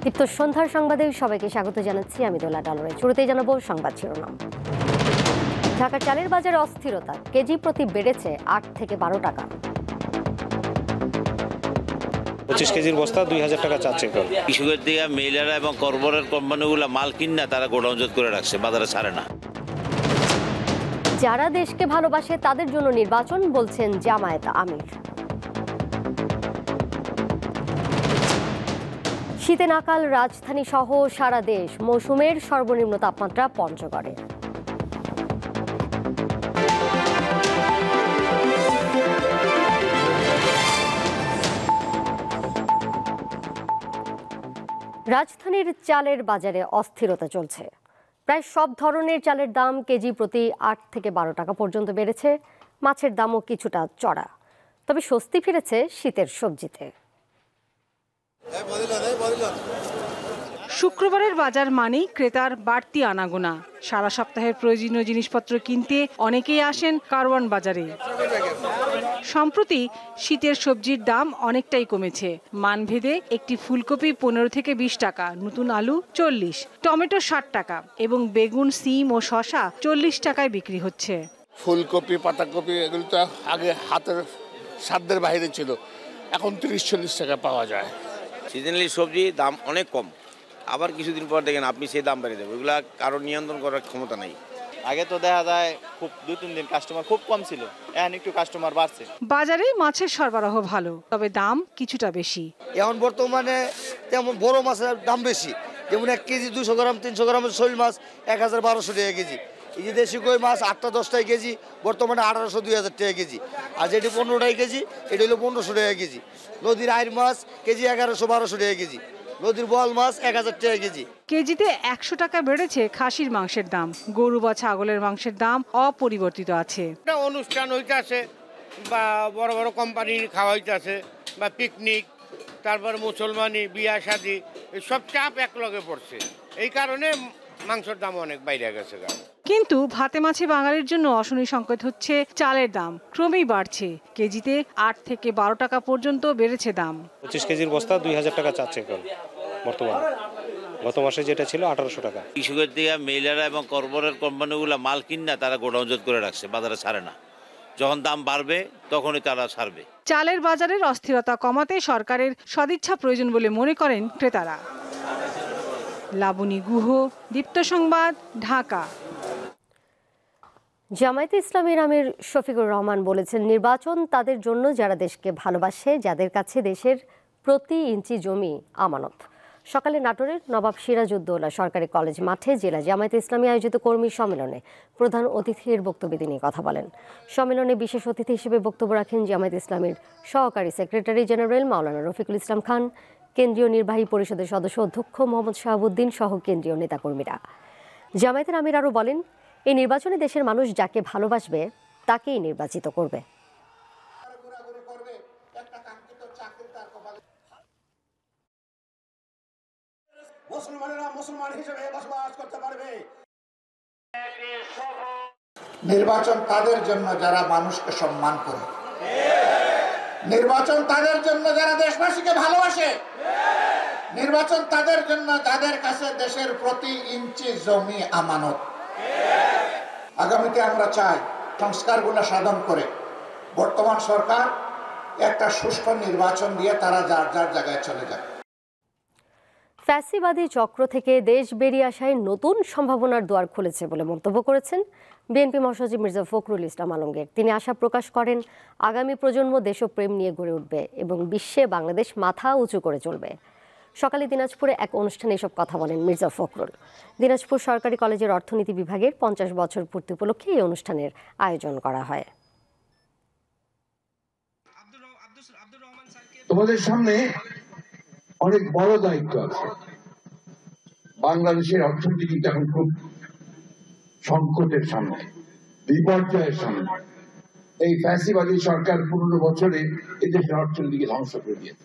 দীপ্ত সন্ধ্যার সংবাদে সবাইকে স্বাগত জানাচ্ছি আমি দোলা ডালরে। শুরুতেই জানাবো সংবাদ শিরোনাম। ঢাকার চালের বাজারে অস্থিরতা, কেজি প্রতি বেড়েছে ৮ থেকে ১২ টাকা। ২৫ কেজির বস্তা ২০০০ টাকা চাচ্ছে। কৃষকের দিকে মহিলারা এবং কর্পোরেট কোম্পানিগুলো মাল কিনা তারা গোডাউনজাত করে রাখছে, বাজারে ছাড়ে না। যারা দেশকে ভালোবাসে তাদের জন্য নির্বাচন, বলছেন জামায়াত আমির। শীতে নাকাল রাজধানী সহ সারা দেশ, মৌসুমের সর্বনিম্ন তাপমাত্রা পঞ্চগড়ে। রাজধানীর চালের বাজারে অস্থিরতা চলছে। প্রায় সব ধরনের চালের দাম কেজি প্রতি ৮ থেকে ১২ টাকা পর্যন্ত বেড়েছে। মাছের দামও কিছুটা চড়া, তবে স্বস্তি ফিরেছে শীতের সবজিতে। শুক্রবারের বাজার মানেই ক্রেতার বাড়তি আনাগোনা। সারা সপ্তাহের প্রয়োজনীয় জিনিসপত্র কিনতে অনেকেই আসেন কারওয়ান বাজারে। সম্প্রতি শীতের সবজির দাম অনেকটাই কমেছে। মানভেদে একটি ফুলকপি ১৫ থেকে ২০ টাকা, নতুন আলু ৪০, টমেটো ৬০ টাকা এবং বেগুন, সিম ও শসা ৪০ টাকায় বিক্রি হচ্ছে। ফুলকপি, পাতাকপি এগুলো তো আগে হাতের সাধ্যের বাইরে ছিল, এখন ৩০-৪০ টাকা পাওয়া যায়। সিজনালি সবজি দাম অনেক কম, আবার কিছুদিন পর দেখেন আপনি সেই দাম বেড়ে যাবে। ওইগুলা কারো নিয়ন্ত্রণ করার ক্ষমতা নাই। আগে তো দেখা যায় খুব ২-৩ দিন কাস্টমার খুব কম ছিল, এখন একটু কাস্টমার বাড়ছে। বাজারে মাছের সরবরাহ ভালো, তবে দাম কিছুটা বেশি। এখন বর্তমানে তেমন বড় মাছের দাম বেশি, যেমন 1 কেজি 200 গ্রাম 300 গ্রামের শৈল মাছ ১,১২০০ টাকা কেজি। এই যে দেশি কই মাছ ৮টা-১০ টাকা কেজি, বর্তমানে ১৮০০-২০০০ টাকা কেজি। আর যেটি ১৫ টাকা কেজি, এটা হলো ১৫০০ টাকা কেজি। নদীর আইর মাছ কেজি ১১০০-১২০০ টাকা কেজি। নদীর বোয়াল মাছ ১,০০০ টাকা কেজি। কেজিতে ১০০ টাকা বেড়েছে খাসির মাংসের দাম। গরু বা ছাগলের মাংসের দাম অপরিবর্তিত আছে। একটা অনুষ্ঠান হইতেছে বা বড় বড় কোম্পানি খাওয়া হইতেছে বা পিকনিক, তারপর মুসলমানি বিয়া শাদি, সব চাপ একলগে পড়ছে। এই কারণে মাংসের দাম অনেক বাইরে গেছে। কিন্তু ভাতে মাছে বাঙালির জন্য অশনি সংকেত হচ্ছে চালের দাম ক্রমেই বাড়ছে। কেজিতে ৮ থেকে ১২ টাকা পর্যন্ত বেড়েছে দাম। ২৫ কেজির বস্তা ২০০০ টাকা চাচ্ছে বর্তমানে। গত মাসে যেটা ছিল ১৮০০ টাকা। কৃষকের দিকে মহিলারা এবং কর্পোরেট কোম্পানিগুলো মাল কিনা তারা গোডাউনজাত করে রাখছে, বাজারে ছাড়ে না। যখন দাম বাড়বে তখনই তারা ছাড়বে। চালের বাজারের অস্থিরতা কমাতে সরকারের সদিচ্ছা প্রয়োজন বলে মনে করেন ক্রেতারা। লাবণী গুহ, দীপ্ত সংবাদ, ঢাকা। জামায়াতে ইসলামীর আমির শফিকুর রহমান বলেছেন, নির্বাচন তাদের জন্য যারা দেশকে ভালোবাসে, যাদের কাছে দেশের প্রতি ইঞ্চি জমি আমানত। সকালে নাটোরের নবাব সিরাজউদ্দৌলা সরকারি কলেজ মাঠে জেলা জামায়াতে ইসলামী আয়োজিত কর্মী সম্মেলনে প্রধান অতিথির বক্তব্যে তিনি কথা বলেন। সম্মেলনে বিশেষ অতিথি হিসেবে বক্তব্য রাখেন জামায়াতে ইসলামীর সহকারী সেক্রেটারি জেনারেল মাওলানা রফিকুল ইসলাম খান, কেন্দ্রীয় নির্বাহী পরিষদের সদস্য অধ্যক্ষ মোহাম্মদ শাহাবুদ্দিন সহ কেন্দ্রীয় নেতাকর্মীরা। জামায়াতের আমির আরও বলেন, এই নির্বাচনে দেশের মানুষ যাকে ভালোবাসবে তাকেই নির্বাচিত করবে। নির্বাচন তাদের জন্য যারা মানুষকে সম্মান করে, নির্বাচন তাদের জন্য যারা দেশবাসীকে ভালোবাসে, নির্বাচন তাদের জন্য যাদের কাছে দেশের প্রতি ইঞ্চি জমি আমানত। আগামীতে আমরা চাই সংস্কারগুলো সাধন করে বর্তমান সরকার একটা সুষ্ঠু নির্বাচন দিয়ে তারা যার যার জায়গায় চলে যায়। ফ্যাসিবাদী চক্র থেকে দেশ বেরিয়ে আসায় নতুন সম্ভাবনার দুয়ার খুলেছে বলে মন্তব্য করেছেন বিএনপি মহাসচিব মির্জা ফখরুল ইসলাম আলমগীর। তিনি আশা প্রকাশ করেন, আগামী প্রজন্ম দেশপ্রেম নিয়ে গড়ে উঠবে এবং বিশ্বে বাংলাদেশ মাথা উঁচু করে চলবে। সকালে দিনাজপুরে এক অনুষ্ঠানে এসব কথা বলেন মির্জা ফখরুল। দিনাজপুর সরকারি কলেজের অর্থনীতি বিভাগের ৫০ বছর পূর্তি উপলক্ষে এই অনুষ্ঠানের আয়োজন করা হয়। তোমাদের সামনে অনেক বড় দায়িত্ব আছে। বাংলাদেশের অর্থনীতি কিন্তু এখন খুব সংকটের সামনে, বিপর্যয়ের সামনে। এই ফ্যাসিবাদী সরকার ১৫ বছরে এই দেশের অর্থনীতিকে ধ্বংস করে দিয়েছে।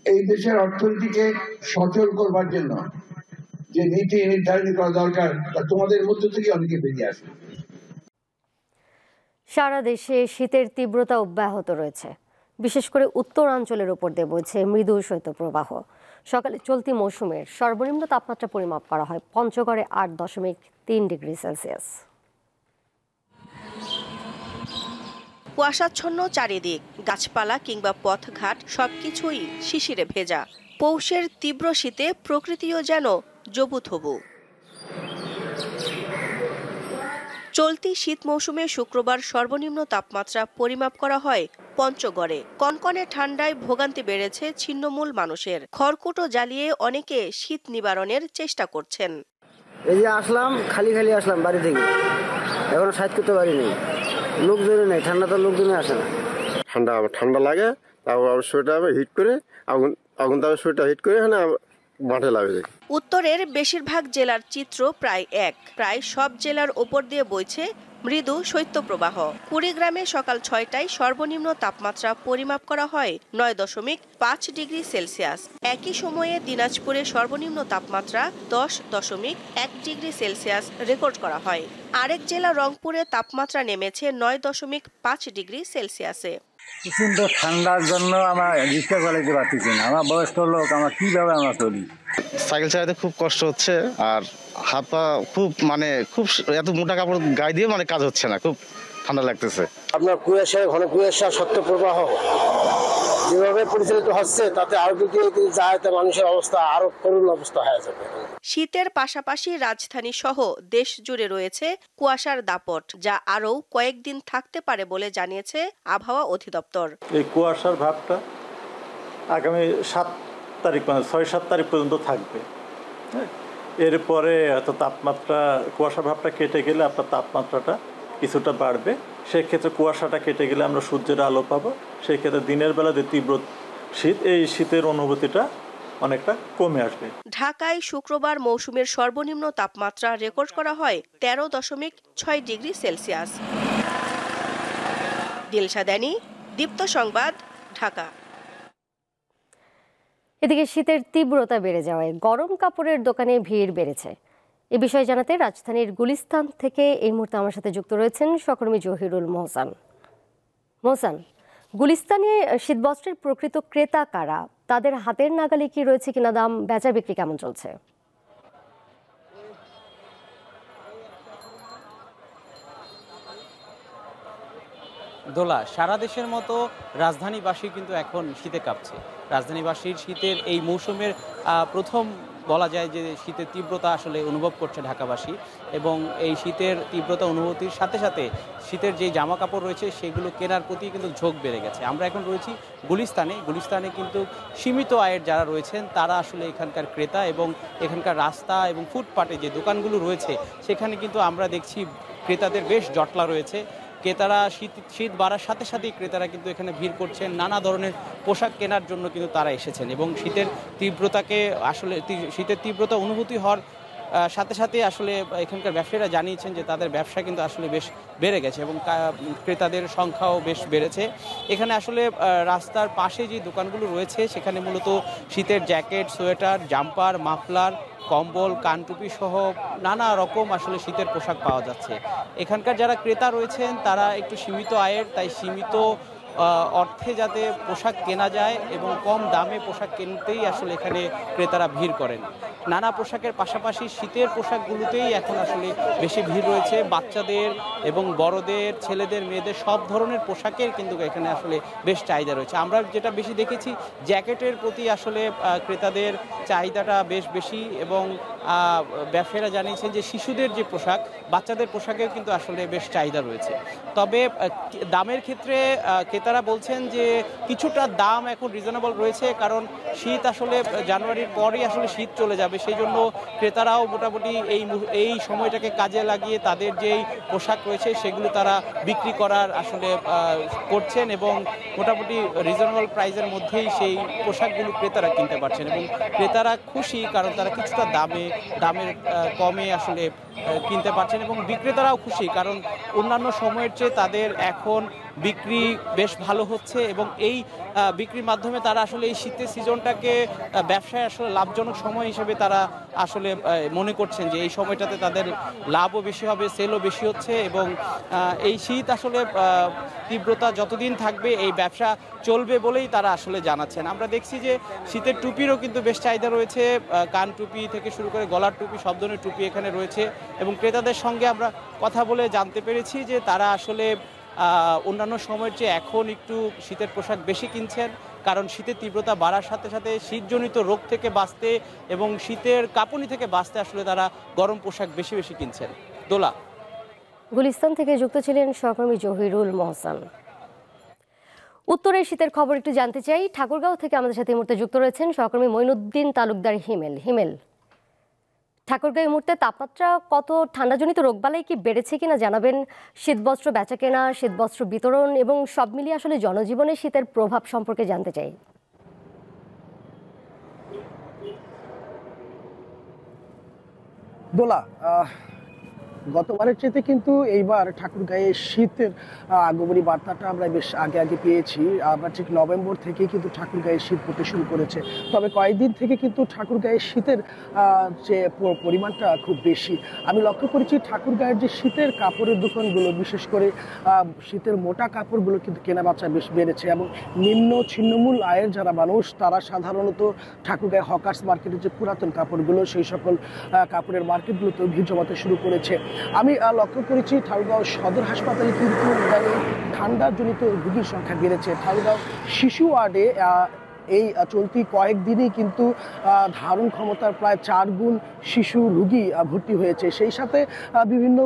এই দেশের অর্থনীতিকে সচল করবার জন্য যে নীতি নির্ধারণ করা দরকার, তা তোমাদের মধ্য থেকে অনেকে বেরিয়ে আসবে। সারা দেশে শীতের তীব্রতা অব্যাহত রয়েছে। বিশেষ করে উত্তরাঞ্চলের উপর দিয়ে বইছে মৃদু শৈত্যপ্রবাহ। সকালে চলতি মৌসুমের সর্বনিম্ন তাপমাত্রা পরিমাপ করা হয় পঞ্চগড়ে 8.3 ডিগ্রি সেলসিয়াস। কুয়াশাচ্ছন্ন চারিদিক, গাছপালা কিংবা পথঘাট সবকিছুই শিশিরে ভেজা। পৌষের তীব্র শীতে প্রকৃতিও যেন জবুথবু। চলতি শীত মৌসুমে শুক্রবার সর্বনিম্ন তাপমাত্রা পরিমাপ করা হয় পঞ্চগড়ে। কনকনে ঠান্ডায় ভোগান্তি বেড়েছে ছিন্নমূল মানুষের। খড়কুটো জ্বালিয়ে অনেকে শীত নিবারণের চেষ্টা করছেন। এই যে আসলাম, খালি আসলাম বাড়ি থেকে, এখনো সাইজ করতে পারিনি। লোকজনই নেই, ঠান্ডা তো লোকজনই আসে না। ঠান্ডা লাগে, তারপর সোয়েটার হিট করে আগুন তারপর সোয়েটার হিট করে এখানে মাঠে লাগে। উত্তরের বেশিরভাগ জেলার চিত্র প্রায় এক। প্রায় সব জেলার ওপর দিয়ে বইছে মৃদু শৈত্যপ্রবাহ। কুড়িগ্রামে সকাল 6টায় সর্বনিম্ন তাপমাত্রা পরিমাপ করা হয় 9.5 ডিগ্রি সেলসিয়াস। একই সময়ে দিনাজপুরে সর্বনিম্ন তাপমাত্রা 10.1 ডিগ্রি সেলসিয়াস রেকর্ড করা হয়। আরেক জেলা রংপুরে তাপমাত্রা নেমেছে 9.5 ডিগ্রি সেলসিয়াসে। প্রচন্ড ঠান্ডার জন্য আমরা রিক্সা চালাইতে পারতেছি না। আমার বয়স্ক লোক, আমরা কিভাবে আমরা চলি। সাইকেল চালাতে খুব কষ্ট হচ্ছে, আর হাত পা খুব খুব এত মোটা কাপড় গায়ে দিয়ে কাজ হচ্ছে না, খুব ঠান্ডা লাগতেছে। আপনার ঘন কুয়াশা সত্য প্রবাহ যেভাবে পরিচালিত হচ্ছে, তাতে আরো যদি যায় তা মানুষের অবস্থা আরো করুণ অবস্থা হয়ে যাবে। শীতের পাশাপাশি রাজধানী সহ দেশ জুড়ে রয়েছে কুয়াশার দাপট, যা আরও কয়েকদিন থাকতে পারে বলে জানিয়েছে আবহাওয়া অধিদপ্তর। এই কুয়াশার ভাবটা আগামী 7 তারিখ 6-7 তারিখ পর্যন্ত থাকবে। এরপরে হয়তো তাপমাত্রা, কুয়াশার ভাবটা কেটে গেলে আপনার তাপমাত্রাটা কিছুটা বাড়বে। সেক্ষেত্রে কুয়াশাটা কেটে গেলে আমরা সূর্যের আলো পাবো। সেই ক্ষেত্রে দিনের বেলা যে তীব্র শীত, এই শীতের অনুভূতিটা অনেকটা কমে আসবে। ঢাকায় শুক্রবার মৌসুমের সর্বনিম্ন তাপমাত্রা রেকর্ড করা হয় 13.6 ডিগ্রি সেলসিয়াস। দিলশা দানি, দীপ্ত সংবাদ, ঢাকা। এদিকে শীতের তীব্রতা বেড়ে যাওয়ায় গরম কাপড়ের দোকানে ভিড় বেড়েছে। এ বিষয়ে জানাতে রাজধানীর গুলিস্তান থেকে এই মুহূর্তে আমার সাথে যুক্ত রয়েছেন সহকর্মী জহিরুল মোহসান। মোহসান, গুলিস্তানে শীতবস্ত্রের প্রকৃত ক্রেতা কারা? তাদের হাতের নাগালে কি রয়েছে কিনা দাম, বেচা বিক্রি কেমন চলছে? দোলা, সারা দেশের মতো রাজধানীবাসী কিন্তু এখন শীতে কাঁপছে। রাজধানীবাসীর শীতের এই মৌসুমের প্রথম বলা যায় যে শীতের তীব্রতা আসলে অনুভব করছে ঢাকাবাসী, এবং এই শীতের তীব্রতা অনুভূতির সাথে সাথে শীতের যে জামা কাপড় রয়েছে সেগুলো কেনার প্রতি কিন্তু ঝোঁক বেড়ে গেছে। আমরা এখন রয়েছি গুলিস্তানে কিন্তু সীমিত আয়ের যারা রয়েছেন তারা আসলে এখানকার ক্রেতা, এবং এখানকার রাস্তা এবং ফুটপাতে যে দোকানগুলো রয়েছে সেখানে কিন্তু আমরা দেখছি ক্রেতাদের বেশ জটলা রয়েছে। ক্রেতারা শীত বাড়ার সাথে সাথেই ক্রেতারা কিন্তু এখানে ভিড় করছেন, নানা ধরনের পোশাক কেনার জন্য কিন্তু তারা এসেছেন, এবং শীতের তীব্রতা অনুভূতি হওয়ার সাথে সাথে আসলে এখানকার ব্যবসায়ীরা জানিয়েছেন যে তাদের ব্যবসা কিন্তু আসলে বেশ বেড়ে গেছে, এবং ক্রেতাদের সংখ্যাও বেশ বেড়েছে। এখানে আসলে রাস্তার পাশে যে দোকানগুলো রয়েছে সেখানে মূলত শীতের জ্যাকেট, সোয়েটার, জাম্পার, মাফলার, কম্বল, কানটুপি সহ নানা রকম আসলে শীতের পোশাক পাওয়া যাচ্ছে। এখানকার যারা ক্রেতা রয়েছেন তারা একটু সীমিত আয়ের, তাই সীমিত অর্থে যাতে পোশাক কেনা যায় এবং কম দামে পোশাক কিনতেই আসলে এখানে ক্রেতারা ভিড় করেন। নানা পোশাকের পাশাপাশি শীতের পোশাকগুলোতেই এখন আসলে বেশি ভিড় রয়েছে। বাচ্চাদের এবং বড়দের, ছেলেদের, মেয়েদের সব ধরনের পোশাকের কিন্তু এখানে আসলে বেশ চাহিদা রয়েছে। আমরা যেটা বেশি দেখেছি, জ্যাকেটের প্রতি আসলে ক্রেতাদের চাহিদাটা বেশ বেশি, এবং ব্যবসায়ীরা জানিয়েছেন যে শিশুদের যে পোশাক, বাচ্চাদের পোশাকেও কিন্তু আসলে বেশ চাহিদা রয়েছে। তবে দামের ক্ষেত্রে ক্রেতারা বলছেন যে কিছুটা দাম এখন রিজনেবল রয়েছে, কারণ শীত আসলে জানুয়ারির পরেই আসলে শীত চলে যাবে। সেই জন্য ক্রেতারাও মোটামুটি এই সময়টাকে কাজে লাগিয়ে তাদের যেই পোশাক রয়েছে সেগুলো তারা বিক্রি করার আসলে করছেন, এবং মোটামুটি রিজনেবল প্রাইসের মধ্যেই সেই পোশাকগুলো ক্রেতারা কিনতে পারছেন, এবং ক্রেতারা খুশি কারণ তারা কিছুটা দামের কমে আসলে কিনতে পারছেন, এবং বিক্রেতারাও খুশি কারণ অন্যান্য সময়ের চেয়ে তাদের এখন বিক্রি বেশ ভালো হচ্ছে এবং এই বিক্রির মাধ্যমে তারা আসলে এই শীতের সিজনটাকে ব্যবসায় আসলে লাভজনক সময় হিসেবে তারা আসলে মনে করছেন যে এই সময়টাতে তাদের লাভও বেশি হবে, সেলও বেশি হচ্ছে এবং এই শীত আসলে তীব্রতা যতদিন থাকবে এই ব্যবসা চলবে বলেই তারা আসলে জানাচ্ছেন। আমরা দেখছি যে শীতের টুপিরও কিন্তু বেশ চাহিদা রয়েছে, কান টুপি থেকে শুরু করে গলার টুপি, সব ধরনের টুপি এখানে রয়েছে এবং ক্রেতাদের সঙ্গে আমরা কথা বলে জানতে পেরেছি যে তারা আসলে অন্যান্য সময়ের চেয়ে এখন একটু শীতের পোশাক বেশি কিনছেন, কারণ শীতের তীব্রতা বাড়ার সাথে সাথে শীতজনিত রোগ থেকে বাঁচতে এবং শীতের কাঁপুনি থেকে বাঁচতে আসলে তারা গরম পোশাক বেশি বেশি কিনছেন। দোলা। গুলিস্তান থেকে যুক্ত ছিলেন সহকর্মী জহিরুল মহসান। উত্তরের শীতের খবর একটু জানতে চাই। ঠাকুরগাঁও থেকে আমাদের সাথে এই মুহূর্তে যুক্ত রয়েছেন সহকর্মী মঈনুদ্দিন তালুকদার হিমেল। ঠাকুরগাঁও এই মুহূর্তে তাপমাত্রা কত, ঠান্ডাজনিত রোগবালাই কি বেড়েছে কিনা জানাবেন। শীতবস্ত্র বেচাকেনা, শীতবস্ত্র বিতরণ এবং সব মিলিয়ে আসলে জনজীবনে শীতের প্রভাব সম্পর্কে জানতে চাই। দোলা, গতবারের চেয়ে কিন্তু এইবার ঠাকুরগাঁয়ে শীতের আগমনী বার্তাটা আমরা বেশ আগে পেয়েছি। আবার ঠিক নভেম্বর থেকেই কিন্তু ঠাকুরগাঁয়ে শীত পড়তে শুরু করেছে। তবে কয়েকদিন থেকে কিন্তু ঠাকুরগাঁয়ে শীতের যে পরিমাণটা খুব বেশি। আমি লক্ষ্য করেছি ঠাকুরগাঁয়ের যে শীতের কাপড়ের দোকানগুলো, বিশেষ করে শীতের মোটা কাপড়গুলো কিন্তু কেনাবেচা বেশ বেড়েছে এবং নিম্ন ছিন্নমূল আয়ের যারা মানুষ তারা সাধারণত ঠাকুরগাঁয়ে হকার্স মার্কেটের যে পুরাতন কাপড়গুলো সেই সকল কাপড়ের মার্কেটগুলোতেও ভিড় জমাতে শুরু করেছে। আমি লক্ষ্য করেছি ঠাকুরগাঁও সদর হাসপাতালে কিন্তু ঠান্ডাজনিত রোগীর সংখ্যা বেড়েছে। ঠাকুরগাঁও শিশু ওয়ার্ডে এই চলতি কয়েকদিনই কিন্তু ধারণ ক্ষমতার প্রায় 4 গুণ শিশু রোগী ভর্তি হয়েছে। সেই সাথে বিভিন্ন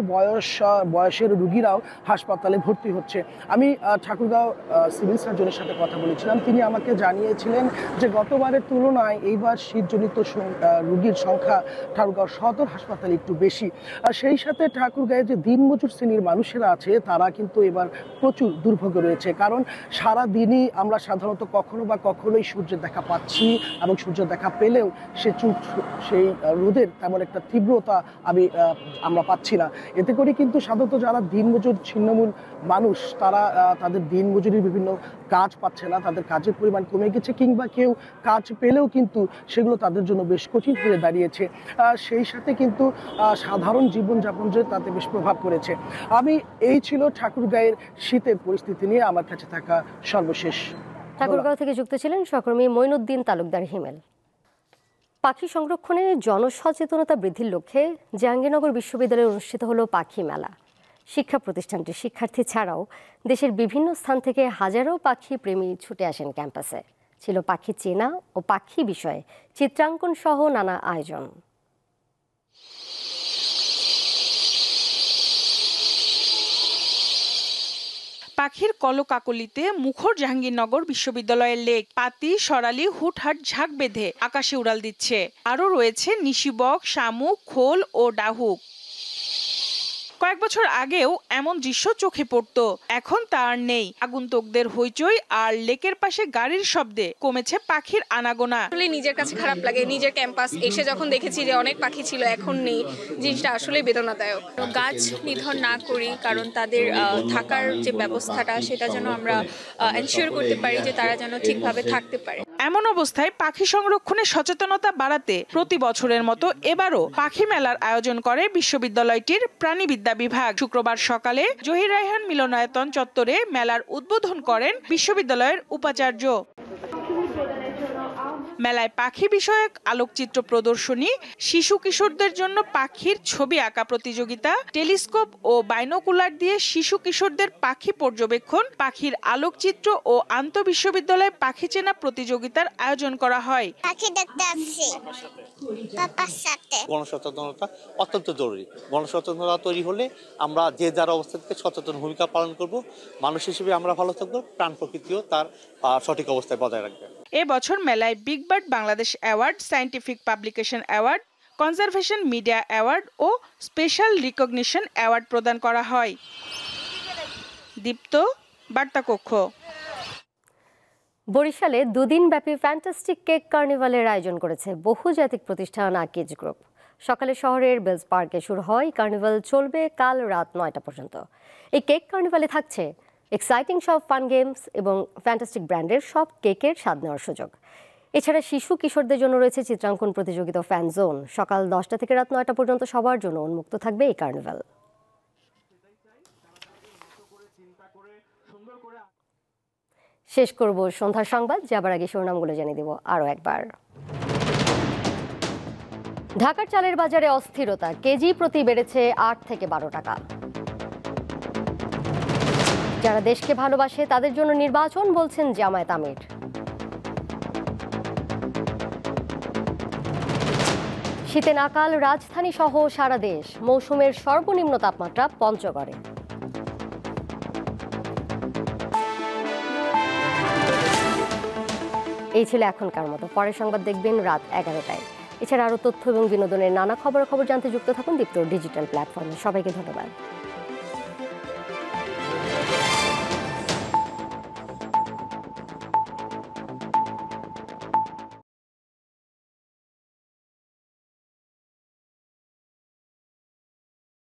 বয়সের রোগীরাও হাসপাতালে ভর্তি হচ্ছে। আমি ঠাকুরগাঁও সিভিল সার্জনের সাথে কথা বলেছিলাম, তিনি আমাকে জানিয়েছিলেন যে গতবারের তুলনায় এইবার শীতজনিত রোগীর সংখ্যা ঠাকুরগাঁও সদর হাসপাতালে একটু বেশি। সেই সাথে ঠাকুরগাঁয়ে যে দিনমজুর শ্রেণীর মানুষেরা আছে তারা কিন্তু এবার প্রচুর দুর্ভোগে রয়েছে, কারণ সারা দিনই আমরা সাধারণত কখনো বা কখনোই সূর্যের দেখা পাচ্ছি এবং সূর্যের দেখা পেলেও সেই রোদের তেমন একটা তীব্রতা আমরা পাচ্ছি না। এতে করে কিন্তু সাধারণত যারা দিনমজুর ছিন্নমূল মানুষ তারা তাদের দিনমজুরির বিভিন্ন কাজ পাচ্ছে না, তাদের কাজের পরিমাণ কমে গেছে, কিংবা কেউ কাজ পেলেও কিন্তু সেগুলো তাদের জন্য বেশ কঠিন হয়ে দাঁড়িয়েছে। সেই সাথে কিন্তু সাধারণ জীবনযাপন যে তাতে বেশ প্রভাব পড়েছে। এই ছিল ঠাকুরগাঁয়ের শীতের পরিস্থিতি নিয়ে আমার কাছে থাকা সর্বশেষ। ঠাকুরগাঁও থেকে যুক্ত ছিলেন সহকর্মী মঈনুদ্দিন তালুকদার হিমেল। পাখি সংরক্ষণে জনসচেতনতা বৃদ্ধির লক্ষ্যে জাহাঙ্গীরনগর বিশ্ববিদ্যালয়ে অনুষ্ঠিত হলো পাখি মেলা। শিক্ষা প্রতিষ্ঠানটির শিক্ষার্থী ছাড়াও দেশের বিভিন্ন স্থান থেকে হাজারো পাখি প্রেমী ছুটে আসেন ক্যাম্পাসে। ছিল পাখি চেনা ও পাখি বিষয়ে চিত্রাঙ্কন সহ নানা আয়োজন। পাখির কলকাকলিতে মুখর জাহাঙ্গীরনগর বিশ্ববিদ্যালয়ের লেক। পাতি, সরালি হুটহাট ঝাঁক বেঁধে আকাশে উড়াল দিচ্ছে। আরও রয়েছে নিশিবক, শামুক, খোল ও ডাহুক। কয়েক বছর আগেও এমন দৃশ্য চোখে পড়তো, এখন তা আর নেই। আগন্তুকদের হইচই আর লেকের পাশে গাড়ির শব্দে কমেছে পাখির আনাগোনা। আসলে নিজের কাছে খারাপ লাগে, নিজের ক্যাম্পাস এসে যখন দেখেছি যে অনেক পাখি ছিল এখন নেই, জিনিসটা আসলে বেদনাদায়ক। গাছ নিধন না করি, কারণ তাদের থাকার যে ব্যবস্থাটা সেটা যেন আমরা এনশিওর করতে পারি যে তারা যেন ঠিকভাবে থাকতে পারে। এমন অবস্থায় পাখি সংরক্ষণে সচেতনতা বাড়াতে প্রতি বছরের মতো এবারও পাখি মেলার আয়োজন করে বিশ্ববিদ্যালয়টির প্রাণীবিদ্যা বিভাগ। শুক্রবার সকালে জহির রায়হান মিলনায়তন চত্বরে মেলার উদ্বোধন করেন বিশ্ববিদ্যালয়ের উপাচার্য। মেলায় পাখি বিষয়ক আলোকচিত্র প্রদর্শনী, শিশু কিশোরদের জন্য পাখির ছবি আঁকা প্রতিযোগিতা, টেলিস্কোপ ও বাইনোকুলার দিয়ে শিশু কিশোরদের পাখি পর্যবেক্ষণ, পাখির আলোকচিত্র ও আন্তঃবিশ্ববিদ্যালয় পাখি চেনা প্রতিযোগিতার আয়োজন করা হয়। গণসচেতনতা অত্যন্ত জরুরি। গণসচেতনতা তৈরি হলে আমরা যে যার অবস্থা থেকে সচেতন ভূমিকা পালন করব, মানুষ হিসেবে আমরা ভালো থাকবো, প্রাণ প্রকৃতিও তার সঠিক অবস্থায় বজায় রাখবে। এবছর মেলায় big bird Bangladesh award, scientific publication award, conservation media award ও স্পেশাল রিকগনিশন অ্যাওয়ার্ড প্রদান করা হয়। দীপ্ত, বার্তাকক্ষ। বরিশালে দুদিনব্যাপী ফ্যান্টাস্টিক কেক কার্নিভালের আয়োজন করেছে বহুজাতিক প্রতিষ্ঠান আকিজ গ্রুপ। সকালে শহরের বেলস পার্কে শুরু হয় কার্নিভাল, চলবে কাল রাত ৯টা পর্যন্ত। এই কেক কার্নিভালে থাকছে এক্সাইটিং সব ফান গেমস এবং ফ্যান্টাস্টিক ব্র্যান্ডের সব কেকের স্বাদ নেওয়ার সুযোগ। এছাড়া শিশু কিশোরদের জন্য রয়েছে চিত্রাঙ্কন প্রতিযোগিতা ফ্যান জোন। সকাল 10টা থেকে রাত 9টা পর্যন্ত সবার জন্য উন্মুক্ত থাকবে এই কার্নিভাল। শেষ করব সন্ধ্যার সংবাদ, যাবার আগে শিরোনামগুলো জানিয়ে দেব আরও একবার। ঢাকার চালের বাজারে অস্থিরতা, কেজি প্রতি বেড়েছে 8 থেকে 12 টাকা। যারা দেশকে ভালোবাসে তাদের জন্য নির্বাচন, বলছেন জামায়াত আমির। শীতে নাকাল রাজধানী সহ সারা দেশ, মৌসুমের সর্বনিম্ন তাপমাত্রা পঞ্চগড়ে। এই ছিল এখনকার মতো। পরের সংবাদ দেখবেন রাত 11টায়। এছাড়া আরও তথ্য এবং বিনোদনের নানা খবরাখবর জানতে যুক্ত থাকুন দীপ্ত ডিজিটাল প্ল্যাটফর্মে। সবাইকে ধন্যবাদ।